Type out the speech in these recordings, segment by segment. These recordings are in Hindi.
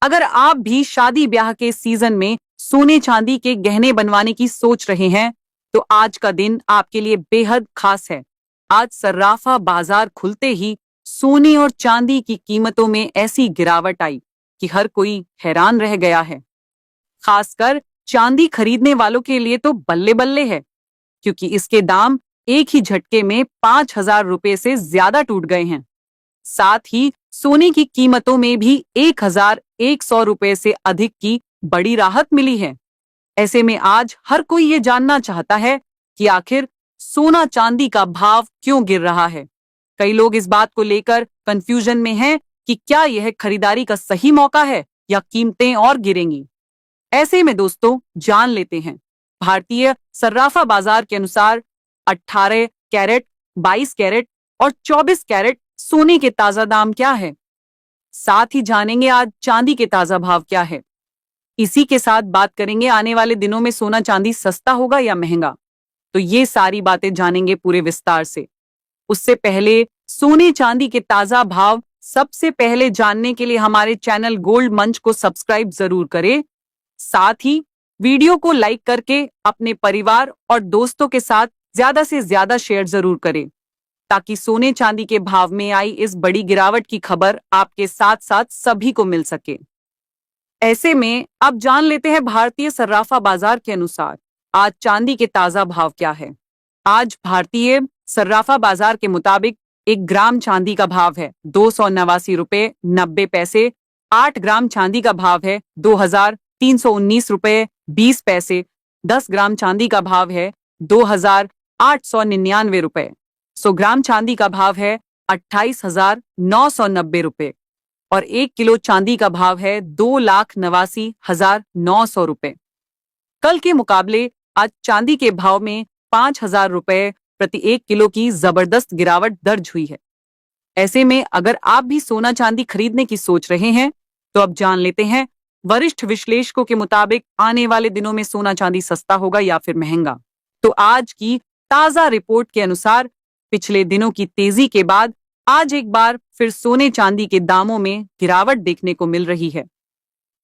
अगर आप भी शादी ब्याह के सीजन में सोने चांदी के गहने बनवाने की सोच रहे हैं तो आज का दिन आपके लिए बेहद खास है। आज सर्राफा बाजार खुलते ही सोने और चांदी की कीमतों में ऐसी गिरावट आई कि हर कोई हैरान रह गया है। खासकर चांदी खरीदने वालों के लिए तो बल्ले बल्ले है, क्योंकि इसके दाम एक ही झटके में 5,000 रुपए से ज्यादा टूट गए हैं। साथ ही सोने की कीमतों में भी 1,100 रुपए से अधिक की बड़ी राहत मिली है। ऐसे में आज हर कोई ये जानना चाहता है कि आखिर सोना चांदी का भाव क्यों गिर रहा है। कई लोग इस बात को लेकर कंफ्यूजन में हैं कि क्या यह खरीदारी का सही मौका है या कीमतें और गिरेंगी। ऐसे में दोस्तों जान लेते हैं भारतीय सर्राफा बाजार के अनुसार 18 कैरेट, 22 कैरेट और 24 कैरेट सोने के ताजा दाम क्या है। साथ ही जानेंगे आज चांदी के ताजा भाव क्या है। इसी के साथ बात करेंगे आने वाले दिनों में सोना चांदी सस्ता होगा या महंगा। तो ये सारी बातें जानेंगे पूरे विस्तार से। उससे पहले सोने चांदी के ताजा भाव सबसे पहले जानने के लिए हमारे चैनल गोल्ड मंच को सब्सक्राइब जरूर करें। साथ ही वीडियो को लाइक करके अपने परिवार और दोस्तों के साथ ज्यादा से ज्यादा शेयर जरूर करें, ताकि सोने चांदी के भाव में आई इस बड़ी गिरावट की खबर आपके साथ साथ सभी को मिल सके। ऐसे में अब जान लेते हैं भारतीय सर्राफा बाजार के अनुसार आज चांदी के ताजा भाव क्या है। आज भारतीय सर्राफा बाजार के मुताबिक 1 ग्राम चांदी का भाव है 289 रुपए 90 पैसे। 8 ग्राम चांदी का भाव है 2,319 रुपए 20 पैसे। 10 ग्राम चांदी का भाव है 2,899 रुपए। 100 ग्राम चांदी का भाव है 28,990 रुपए और 1 किलो चांदी का भाव है 2,89,900 रुपए। कल के मुकाबले आज चांदी के भाव में 5,000 रुपए प्रति 1 किलो की जबरदस्त गिरावट दर्ज हुई है। ऐसे में अगर आप भी सोना चांदी खरीदने की सोच रहे हैं तो अब जान लेते हैं वरिष्ठ विश्लेषकों के मुताबिक आने वाले दिनों में सोना चांदी सस्ता होगा या फिर महंगा। तो आज की ताजा रिपोर्ट के अनुसार पिछले दिनों की तेजी के बाद आज एक बार फिर सोने चांदी के दामों में गिरावट देखने को मिल रही है।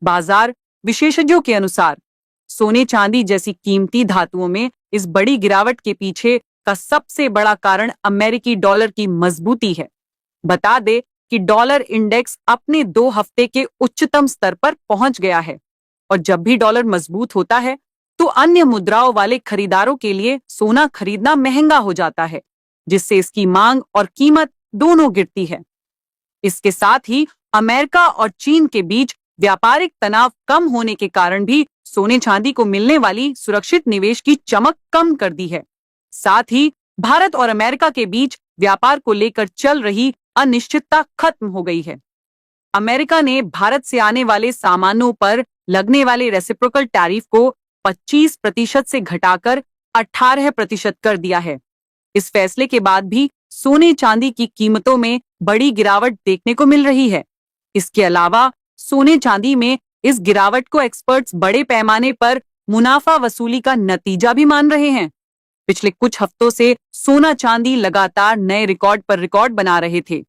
बाजार विशेषज्ञों के अनुसार सोने चांदी जैसी कीमती धातुओं में इस बड़ी गिरावट के पीछे का सबसे बड़ा कारण अमेरिकी डॉलर की मजबूती है। बता दे कि डॉलर इंडेक्स अपने 2 हफ्ते के उच्चतम स्तर पर पहुंच गया है और जब भी डॉलर मजबूत होता है तो अन्य मुद्राओं वाले खरीदारों के लिए सोना खरीदना महंगा हो जाता है, जिससे इसकी मांग और कीमत दोनों गिरती है। इसके साथ ही अमेरिका और चीन के बीच व्यापारिक तनाव कम होने के कारण भी सोने चांदी को मिलने वाली सुरक्षित निवेश की चमक कम कर दी है। साथ ही भारत और अमेरिका के बीच व्यापार को लेकर चल रही अनिश्चितता खत्म हो गई है। अमेरिका ने भारत से आने वाले सामानों पर लगने वाले रेसिप्रोकल टैरिफ को 25% से घटाकर 18% कर दिया है। इस फैसले के बाद भी सोने चांदी की कीमतों में बड़ी गिरावट देखने को मिल रही है। इसके अलावा सोने चांदी में इस गिरावट को एक्सपर्ट्स बड़े पैमाने पर मुनाफा वसूली का नतीजा भी मान रहे हैं। पिछले कुछ हफ्तों से सोना चांदी लगातार नए रिकॉर्ड पर रिकॉर्ड बना रहे थे।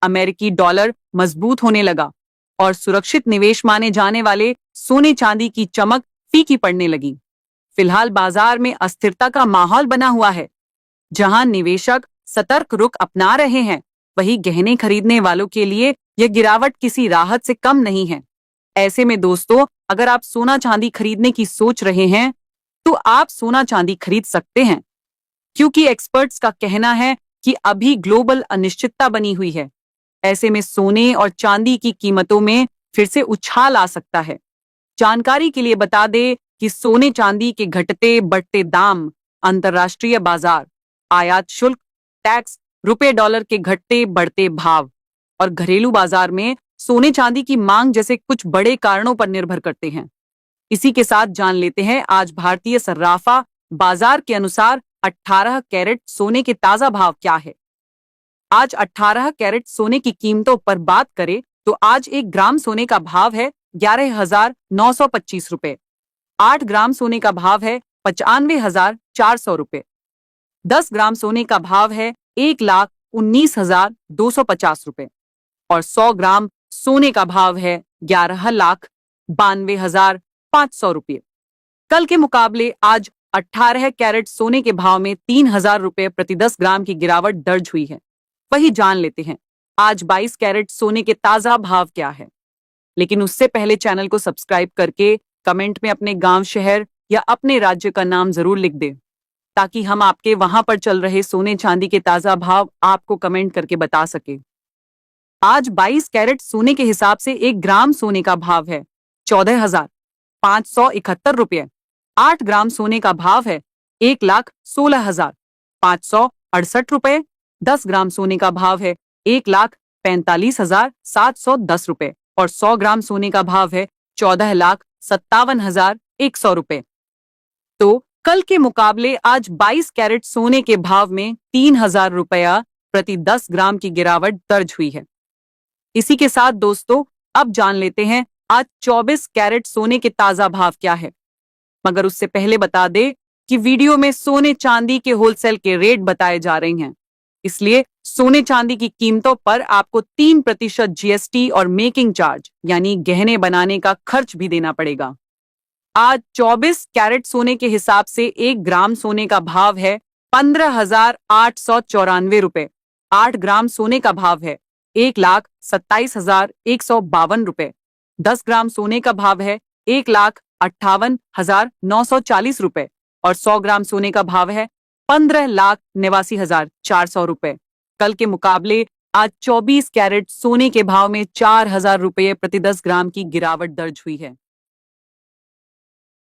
अमेरिकी डॉलर मजबूत होने लगा और सुरक्षित निवेश माने जाने वाले सोने चांदी की चमक फीकी पड़ने लगी। फिलहाल बाजार में अस्थिरता का माहौल बना हुआ है। जहां निवेशक सतर्क रुख अपना रहे हैं, वहीं गहने खरीदने वालों के लिए यह गिरावट किसी राहत से कम नहीं है। ऐसे में दोस्तों, अगर आप सोना चांदी खरीदने की सोच रहे हैं तो आप सोना चांदी खरीद सकते हैं, क्योंकि एक्सपर्ट्स का कहना है कि अभी ग्लोबल अनिश्चितता बनी हुई है। ऐसे में सोने और चांदी की कीमतों में फिर से उछाल आ सकता है। जानकारी के लिए बता दें कि सोने चांदी के घटते बढ़ते दाम, अंतर्राष्ट्रीय बाजार, आयात शुल्क, टैक्स, रुपए डॉलर के घटते बढ़ते भाव और घरेलू बाजार में सोने चांदी की मांग जैसे कुछ बड़े कारणों पर निर्भर करते हैं। इसी के साथ जान लेते हैं आज भारतीय सर्राफा बाजार के अनुसार 18 कैरेट सोने के ताजा भाव क्या है। आज 18 कैरेट सोने की कीमतों पर बात करें तो आज 1 ग्राम सोने का भाव है 11,925 रुपए। 8 ग्राम सोने का भाव है 95,400 रुपए। 10 ग्राम सोने का भाव है 1,19,250 रुपए और 100 ग्राम सोने का भाव है 11,92,500 रुपये। कल के मुकाबले आज 18 कैरेट सोने के भाव में 3,000 रुपये प्रति 10 ग्राम की गिरावट दर्ज हुई है। वही जान लेते हैं आज 22 कैरेट सोने के ताजा भाव क्या है। लेकिन उससे पहले चैनल को सब्सक्राइब करके कमेंट में अपने गांव, शहर या अपने राज्य का नाम जरूर लिख दें, ताकि हम आपके वहां पर चल रहे सोने चांदी के ताजा भाव आपको कमेंट करके बता सके। आज 22 कैरेट सोने के हिसाब से 1 ग्राम सोने का भाव है 14,571 रुपये। 8 ग्राम सोने का भाव है 1,16,568 रुपये। 10 ग्राम सोने का भाव है 1,45,710 रुपये और 100 ग्राम सोने का भाव है 14,57,100 रुपये। तो कल के मुकाबले आज 22 कैरेट सोने के भाव में 3,000 रुपया प्रति 10 ग्राम की गिरावट दर्ज हुई है। इसी के साथ दोस्तों अब जान लेते हैं आज 24 कैरेट सोने के ताजा भाव क्या है। मगर उससे पहले बता दे कि वीडियो में सोने चांदी के होलसेल के रेट बताए जा रहे हैं, इसलिए सोने चांदी की कीमतों पर आपको 3% जीएसटी और मेकिंग चार्ज यानी गहने बनाने का खर्च भी देना पड़ेगा। आज 24 कैरेट सोने के हिसाब से 1 ग्राम सोने का भाव है 15,894 रुपए। 8 ग्राम सोने का भाव है 1,27,152 रुपए। 10 ग्राम सोने का भाव है 1,58,940 रुपए और 100 ग्राम सोने का भाव है 15,89,400 रुपए। कल के मुकाबले आज 24 कैरेट सोने के भाव में 4,000 रुपये प्रति 10 ग्राम की गिरावट दर्ज हुई है।